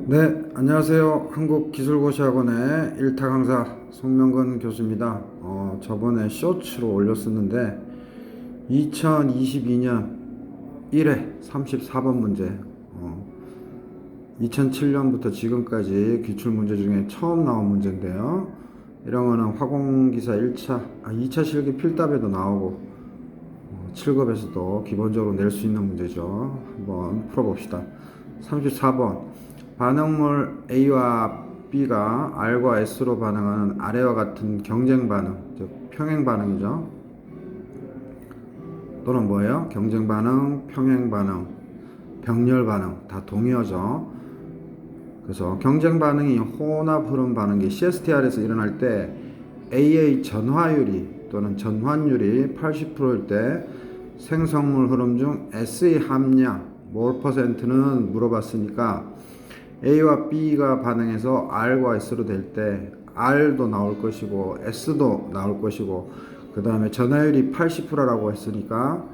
네, 안녕하세요. 한국기술고시학원의 일타 강사 송명근 교수입니다. 저번에 쇼츠로 올렸었는데 2022년 1회 34번 문제, 2007년부터 지금까지 기출문제 중에 처음 나온 문제인데요. 이런 거는 화공기사 2차 실기 필답에도 나오고 7급에서도 기본적으로 낼 수 있는 문제죠. 한번 풀어봅시다. 34번. 반응물 A와 B가 R과 S로 반응하는 아래와 같은 경쟁 반응, 즉 평행 반응이죠. 또는 뭐예요? 경쟁 반응, 평행 반응, 병렬 반응 다 동의어죠. 그래서 경쟁 반응이 혼합 흐름 반응이 CSTR에서 일어날 때 A의 전화율이 또는 전환율이 80%일 때 생성물 흐름 중 S의 함량 몰 퍼센트는 물어봤으니까 A와 B가 반응해서 R과 S로 될 때 R도 나올 것이고 S도 나올 것이고, 그 다음에 전하율이 80%라고 했으니까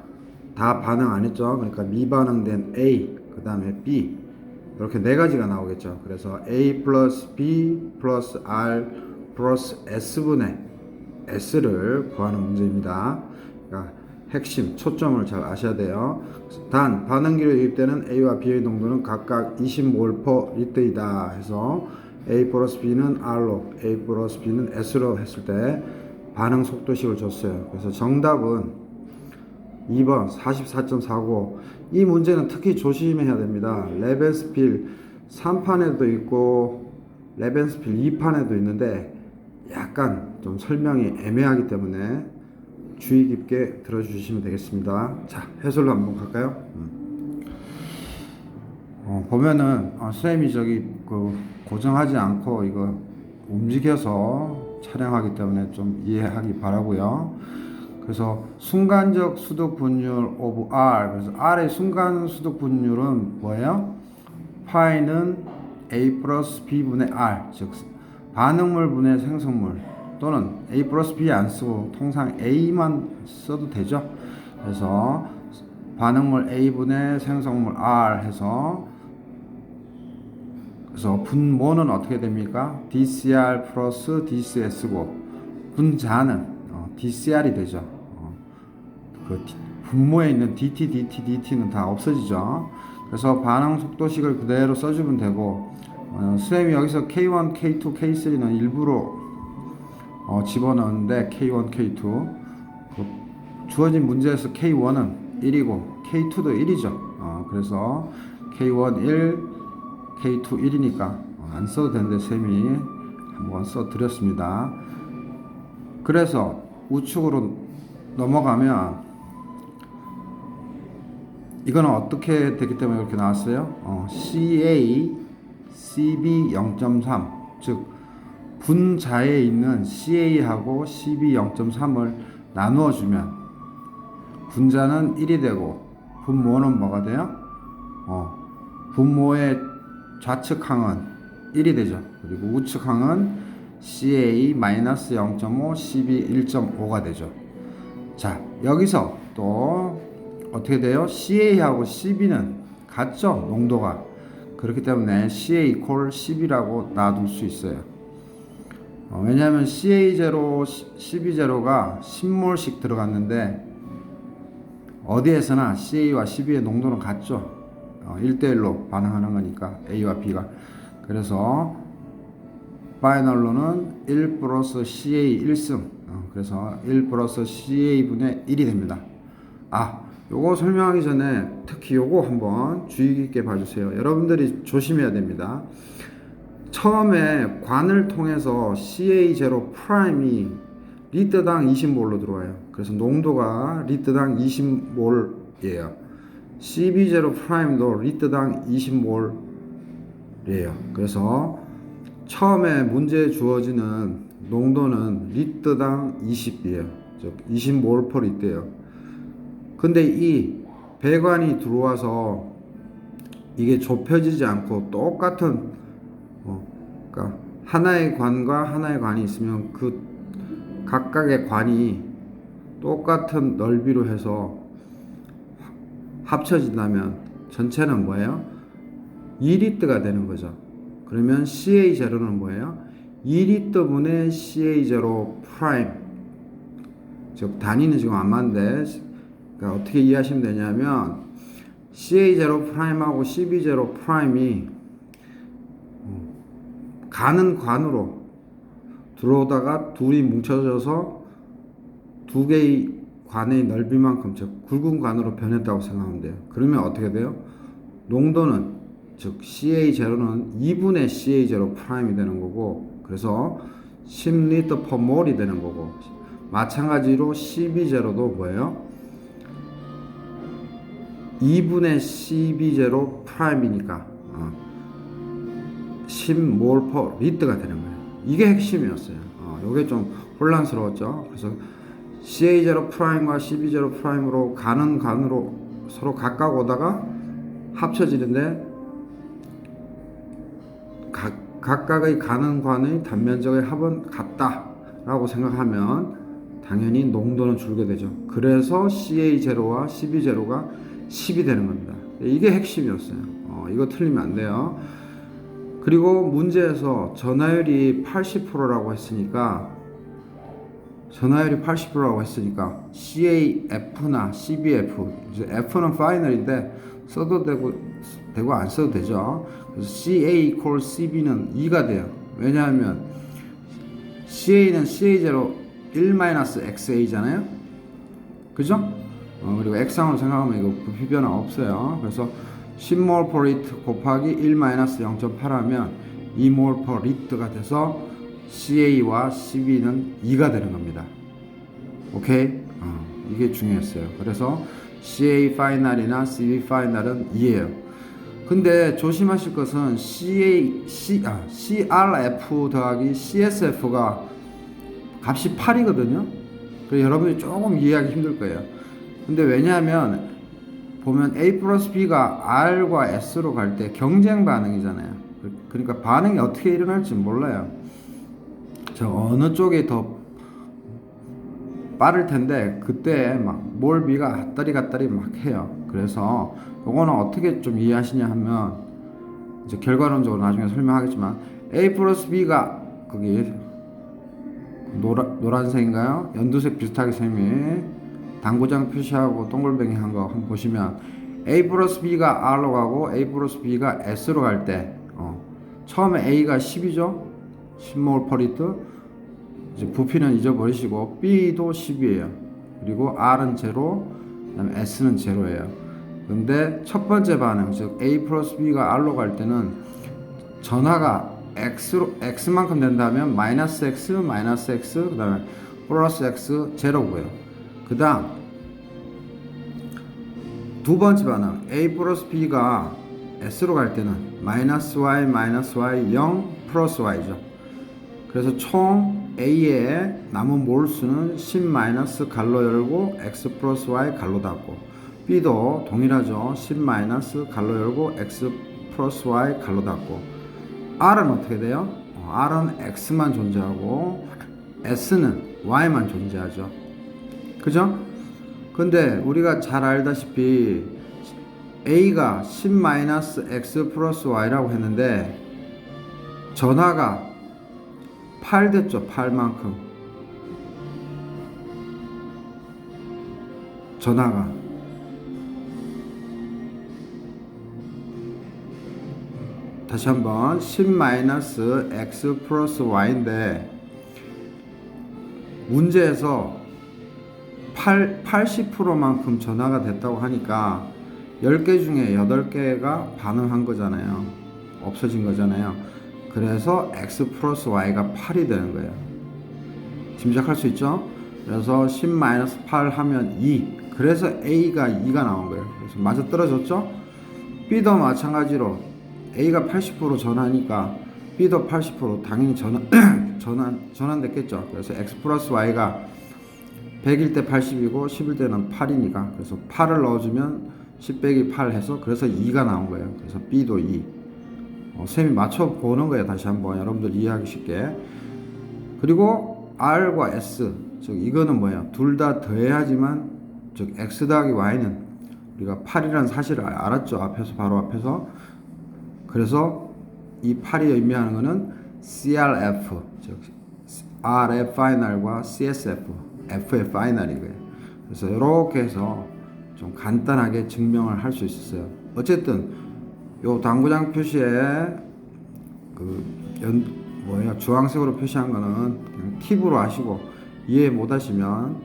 다 반응 안 했죠. 그러니까 미반응된 A, 그 다음에 B, 이렇게 네 가지가 나오겠죠. 그래서 A 플러스 B 플러스 R 플러스 S분의 S를 구하는 문제입니다. 그러니까 핵심, 초점을 잘 아셔야 돼요. 단, 반응기로 유입되는 A와 B의 농도는 각각 20몰/리터이다 해서 A 플러스 B는 R로, A 플러스 B는 S로 했을 때 반응 속도식을 줬어요. 그래서 정답은 2번 44.49. 이 문제는 특히 조심해야 됩니다. 레벤스필 3판에도 있고 레벤스필 2판에도 있는데 약간 좀 설명이 애매하기 때문에 주의 깊게 들어주시면 되겠습니다. 자, 해설로 한번 갈까요? 보면은 선생님이 저기 고정하지 않고 이거 움직여서 촬영하기 때문에 좀 이해하기 바라고요. 그래서 순간적 수득 분율 오브 R, 그래서 R의 순간 수득 분율은 뭐예요? 파이는 A 플러스 B분의 R, 즉 반응물 분의 생성물, 또는 A 플러스 B 안 쓰고 통상 A만 써도 되죠. 그래서 반응물 A분의 생성물 R 해서, 그래서 분모는 어떻게 됩니까? DCR 플러스 DCS고 분자는 DCR이 되죠. 그 분모에 있는 DT, DT, DT는 다 없어지죠. 그래서 반응 속도식을 그대로 써주면 되고, 선생님이 여기서 K1, K2, K3는 일부러 집어넣었는데 K1, K2 그 주어진 문제에서 K1은 1이고 K2도 1이죠. 그래서 K1 1, K2 1이니까 안 써도 되는데 쌤이 한번 써드렸습니다. 그래서 우측으로 넘어가면 이거는 어떻게 되기 때문에 이렇게 나왔어요? CA, CB 0.3, 즉 분자에 있는 CA하고 CB 0.3을 나누어 주면 분자는 1이 되고 분모는 뭐가 돼요? 분모의 좌측항은 1이 되죠. 그리고 우측항은 CA-0.5, CB 1.5가 되죠. 자, 여기서 또 어떻게 돼요? CA하고 CB는 같죠? 농도가. 그렇기 때문에 CA 이퀄 CB라고 놔둘 수 있어요. 왜냐하면 CA0, CB0가 10몰씩 들어갔는데 어디에서나 CA와 CB의 농도는 같죠. 1대1로 반응하는 거니까 A와 B가. 그래서 파이널로는 1 플러스 CA 1승, 그래서 1 플러스 CA분의 1이 됩니다. 요거 설명하기 전에 특히 요거 한번 주의 깊게 봐주세요. 여러분들이 조심해야 됩니다. 처음에 관을 통해서 CA0 프라임이 리터당 20몰로 들어와요. 그래서 농도가 리터당 20몰이에요. CB0 프라임도 리터당 20몰이에요. 그래서 처음에 문제에 주어지는 농도는 리터당 20이에요. 즉 20몰/리터예요. 근데 이 배관이 들어와서 이게 좁혀지지 않고 똑같은 그러니까 하나의 관과 하나의 관이 있으면 그 각각의 관이 똑같은 넓이로 해서 합쳐진다면 전체는 뭐예요? 2리터가 되는 거죠. 그러면 CA0는 뭐예요? 2리터분의 CA0 프라임. 즉 단위는 지금 안 맞는데, 그러니까 어떻게 이해하시면 되냐면 CA0 프라임하고 CB0 프라임이 가는 관으로 들어오다가 둘이 뭉쳐져서 두 개의 관의 넓이만큼, 즉 굵은 관으로 변했다고 생각하면 돼요. 그러면 어떻게 돼요? 농도는, 즉 CA0는 2분의 CA0 프라임이 되는 거고, 그래서 10L per 몰이 되는 거고, 마찬가지로 CB0도 뭐예요? 2분의 CB0 프라임이니까 10몰 per 리터가 되는 거예요. 이게 핵심이었어요. 이게 좀 혼란스러웠죠. 그래서 CA0 프라임과 CB0 프라임으로 가는 간으로 서로 가까워 오다가 합쳐지는데, 각각의 가는 관의 단면적의 합은 같다라고 생각하면 당연히 농도는 줄게 되죠. 그래서 CA0와 CB0가 10이 되는 겁니다. 이게 핵심이었어요. 이거 틀리면 안 돼요. 그리고 문제에서 전하율이 80%라고 했으니까, CAF나 CBF, F는 파이널인데 써도 되고 안 써도 되죠. 그래서 CA equal CB는 2가 돼요. 왜냐하면 CA는 CA0 1-XA잖아요. 그죠? 그리고 X항으로 생각하면 이거 부피 변화 없어요. 그래서 10몰 per 리터 곱하기 1-0.8 하면 2몰 per 리터가 돼서 CA와 CB는 2가 되는 겁니다. 오케이? 이게 중요했어요. 그래서 CA 파이널이나 CB 파이널은 2예요. 근데 조심하실 것은 CRF 더하기 CSF가 값이 8이거든요. 그래서 여러분이 조금 이해하기 힘들 거예요. 근데 왜냐하면 보면 A 플러스 B가 R과 S로 갈 때 경쟁 반응이잖아요. 그러니까 반응이 어떻게 일어날지 몰라요. 저 어느 쪽이 더 빠를 텐데 그때 막 몰 B가 갔다리 막 해요. 그래서 요거는 어떻게 좀 이해하시냐 하면, 이제 결과론적으로 나중에 설명하겠지만, A 플러스 B가 거기 노란색인가요? 연두색 비슷하게 셈이 당구장 표시하고 동글뱅이 한 거 한번 보시면, A 플러스 B가 R로 가고 A 플러스 B가 S로 갈 때 처음에 A가 10이죠. 10몰 per 리터. 이제 부피는 잊어버리시고 B도 10이에요. 그리고 R은 제로, 그다음에 S는 제로예요. 근데 첫 번째 반응, 즉 A 플러스 B가 R로 갈 때는 전하가 X만큼 된다면 마이너스 X, 그 다음에 플러스 X 제로고요. 그 다음 두 번째 반응, A 플러스 B가 S로 갈 때는 마이너스 Y, 0, 플러스 Y죠. 그래서 총 A의 남은 몰수는 10 마이너스 갈로 열고 X 플러스 Y 갈로 닫고, B도 동일하죠. 10 마이너스 갈로 열고 X 플러스 Y 갈로 닫고. R은 어떻게 돼요? R은 X만 존재하고 S는 Y만 존재하죠. 그죠? 근데 우리가 잘 알다시피 A가 10 마이너스 X 플러스 Y라고 했는데 전하가 8 됐죠. 8만큼. 전하가. 다시 한번 10 마이너스 X 플러스 Y인데 문제에서 80%만큼 전하가 됐다고 하니까 10개 중에 8개가 반응한 거잖아요. 없어진 거잖아요. 그래서 X 플러스 Y가 8이 되는 거예요. 짐작할 수 있죠? 그래서 10 마이너스 8 하면 2. 그래서 A가 2가 나온 거예요. 그래서 맞아 떨어졌죠? B도 마찬가지로 A가 80% 전하니까 B도 80% 당연히 전환됐겠죠. 그래서 X 플러스 Y가 100일 때 80이고 10일 때는 8이니까 그래서 8을 넣어주면 10 빼기 8 해서 그래서 2가 나온 거예요. 그래서 B도 2. 셈이 맞춰보는 거예요. 다시 한번 여러분들 이해하기 쉽게. 그리고 R과 S, 즉 이거는 뭐예요? 둘 다 더해야지만, 즉 X 더하기 Y는 우리가 8이라는 사실을 알았죠. 앞에서 바로 앞에서. 그래서 이 8이 의미하는 거는 CRF, 즉 RF 파이널과 CSF, F의 파이널이고요. 그래서 이렇게 해서 좀 간단하게 증명을 할 수 있었어요. 어쨌든 요 당구장 표시에 주황색으로 표시한 거는 그냥 팁으로 하시고 이해 못 하시면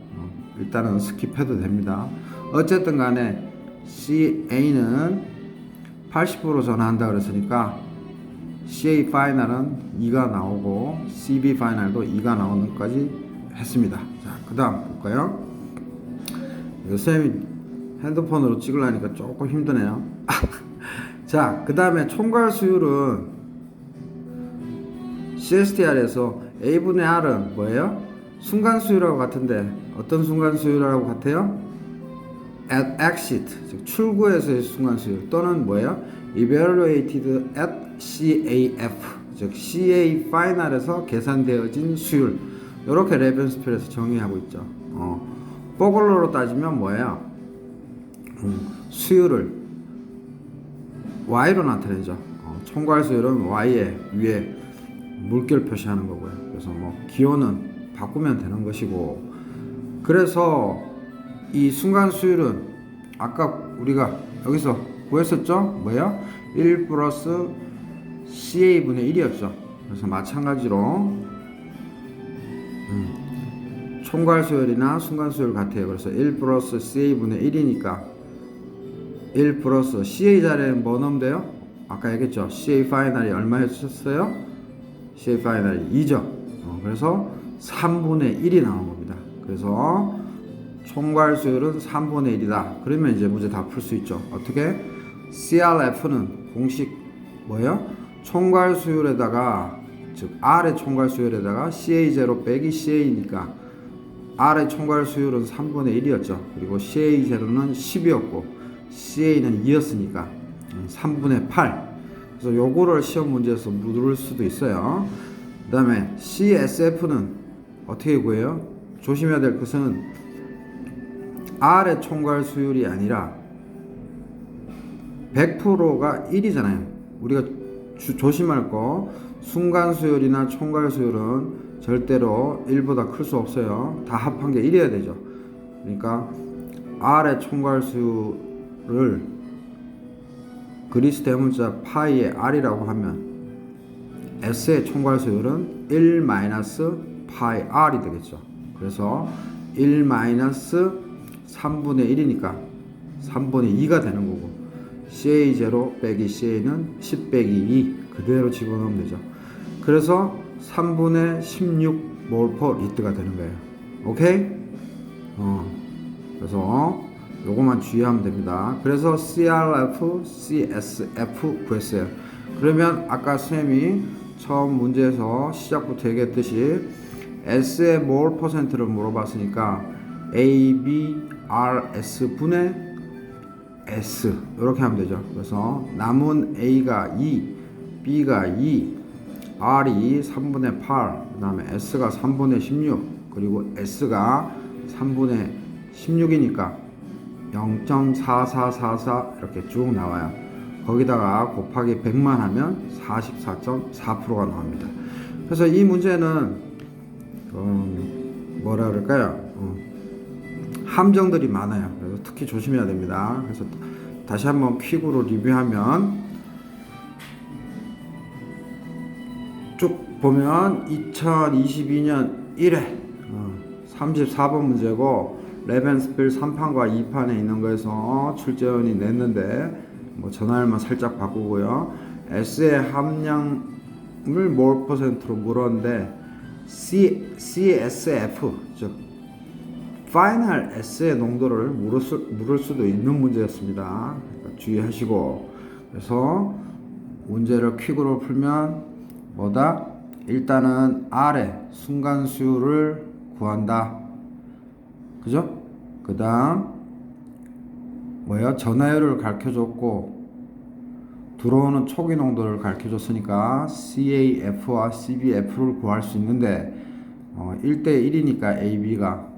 일단은 스킵해도 됩니다. 어쨌든 간에 CA는 80% 전화한다 그랬으니까 CA 파이널은 2가 나오고 CB 파이널도 2가 나오는 것까지 했습니다. 자, 그 다음 볼까요? 이거 쌤이 핸드폰으로 찍으려니까 조금 힘드네요. 자, 그 다음에 총괄 수율은 CSTR에서 A분의 R은 뭐예요? 순간 수율하고 같은데 어떤 순간 수율하고 같아요? at exit, 즉 출구에서의 순간 수율 또는 뭐예요? evaluated at CAF, 즉 CA 파이널에서 계산되어진 수율. 이렇게 레벤스필에서 정의하고 있죠. 포글러로 따지면 뭐예요? 수율을 Y로 나타내죠. 총괄 수율은 Y에 위에 물결 표시하는 거고요. 그래서 뭐 기호는 바꾸면 되는 것이고, 그래서 이 순간 수율은 아까 우리가 여기서 구했었죠? 뭐예요? 1 플러스 CA분의 1이었죠. 그래서 마찬가지로 총괄 수율이나 순간 수율 같아요. 그래서 1 플러스 CA분의 1이니까 1 플러스 CA 자리에는 뭐 넣으면 돼요? 아까 얘기했죠. CA 파이널이 얼마 해주셨어요? CA 파이널이 2죠. 그래서 3분의 1이 나온 겁니다. 그래서 총괄 수율은 3분의 1이다. 그러면 이제 문제 다 풀 수 있죠. 어떻게? CRF는 공식 뭐예요? 총괄 수율에다가, 즉 R의 총괄 수율에다가 CA0 빼기 CA니까 R의 총괄 수율은 3분의 1이었죠. 그리고 CA0는 10이었고 CA는 2였으니까 3분의 8. 그래서 요거를 시험 문제에서 물을 수도 있어요. 그 다음에 CSF는 어떻게 구해요? 조심해야 될 것은 R의 총괄 수율이 아니라 100%가 1이잖아요. 우리가 조심할 거, 순간 수율이나 총괄 수율은 절대로 1보다 클 수 없어요. 다 합한 게 1이어야 되죠. 그러니까 R의 총괄 수율을 그리스 대문자 파이의 R이라고 하면 S의 총괄 수율은 1 마이너스 파이 R이 되겠죠. 그래서 1 마이너스 3분의 1이니까 3분의 2가 되는 거고, CA0 빼기 CA는 10 빼기 2 그대로 집어넣으면 되죠. 그래서 3분의 16 몰/L 리터가 되는 거예요. 오케이? 그래서 요거만 주의하면 됩니다. 그래서 CRF, CSF 구했어요. 그러면 아까 쌤이 처음 문제에서 시작부터 얘기했듯이 S의 몰 퍼센트를 물어봤으니까 ABRS 분의 S 이렇게 하면 되죠. 그래서 남은 A가 2, B가 2, R이 3분의 8, 그 다음에 S가 3분의 16, 그리고 S가 3분의 16이니까 0.4444 이렇게 쭉 나와요. 거기다가 곱하기 100만 하면 44.4%가 나옵니다. 그래서 이 문제는 뭐라 그럴까요? 함정들이 많아요. 그래서 특히 조심해야 됩니다. 그래서 다시 한번 퀵으로 리뷰하면 쭉 보면 2022년 1회 34번 문제고 레벤스필 3판과 2판에 있는 거에서 출제원이 냈는데 뭐 전화일만 살짝 바꾸고요. S의 함량을 몰 퍼센트로 물었는데 CSF 즉 파이널 S의 농도를 물을 수도 있는 문제였습니다. 그러니까 주의하시고, 그래서 문제를 퀵으로 풀면 뭐다? 일단은 R의 순간 수율을 구한다. 그죠? 그 다음 뭐야? 전하율을 가르쳐줬고 들어오는 초기 농도를 가르쳐줬으니까 CAF와 CBF를 구할 수 있는데 1대1이니까 AB가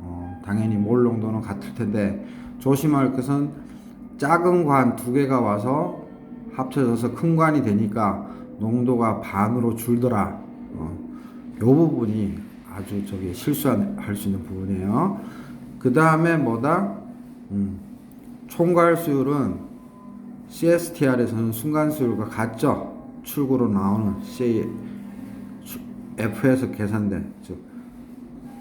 당연히 몰 농도는 같을 텐데, 조심할 것은 작은 관 두 개가 와서 합쳐져서 큰 관이 되니까 농도가 반으로 줄더라. 요 부분이 아주 실수할 수 있는 부분이에요. 그 다음에 뭐다? 총괄수율은 CSTR에서는 순간수율과 같죠. 출구로 나오는 F에서 계산된, 즉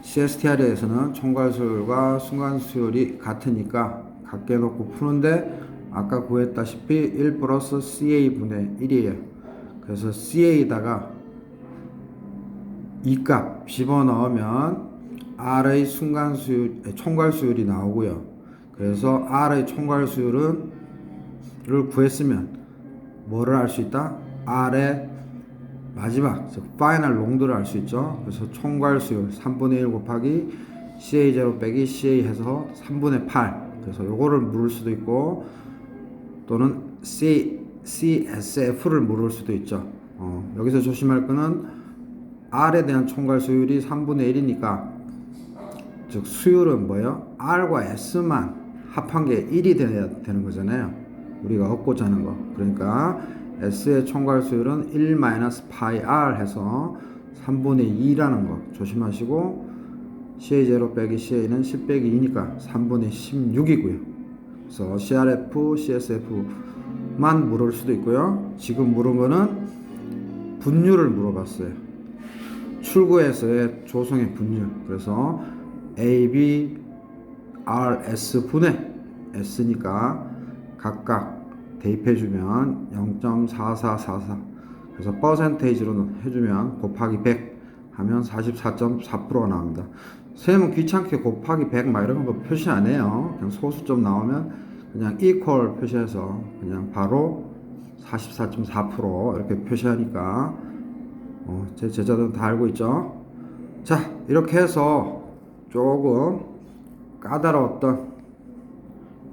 CSTR에서는 총괄수율과 순간수율이 같으니까 같게 놓고 푸는데 아까 구했다시피 1 플러스 CA분의 1이에요. 그래서 CA에다가 이 값 집어넣으면 R의 총괄수율이 나오고요. 그래서 R의 총괄수율을 구했으면 뭐를 알 수 있다? R의 마지막, 즉 파이널 농도를 알 수 있죠. 그래서 총괄수율 3분의 1 곱하기 CA0 빼기 CA 해서 3분의 8. 그래서 요거를 물을 수도 있고 또는 CSF를 물을 수도 있죠. 여기서 조심할 거는 R에 대한 총괄수율이 3분의 1이니까 즉 수율은 뭐예요? R과 S만 합한 게 1이 돼야 되는 거잖아요. 우리가 얻고자 하는 거. 그러니까 S의 총괄수율은 1-πr 해서 3분의 2라는 거 조심하시고 CA0 빼기 CA는 10 빼기 2니까 3분의 16이고요. 그래서 CRF, CSF만 물을 수도 있고요. 지금 물은 거는 분율을 물어봤어요. 출구에서의 조성의 분율. 그래서 AB, RS 분의 S니까 각각 대입해주면 0.4444. 그래서 퍼센테이지로 해주면 곱하기 100 하면 44.4%가 나옵니다. 선생님은 귀찮게 곱하기 100 막 이런 거 표시 안 해요. 그냥 소수점 나오면 그냥 equal 표시해서 그냥 바로 44.4% 이렇게 표시하니까 제 제자들은 다 알고 있죠. 자, 이렇게 해서 조금 까다로웠던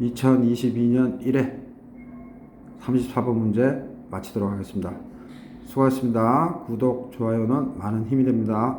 2022년 1회 34번 문제 마치도록 하겠습니다. 수고하셨습니다. 구독, 좋아요는 많은 힘이 됩니다.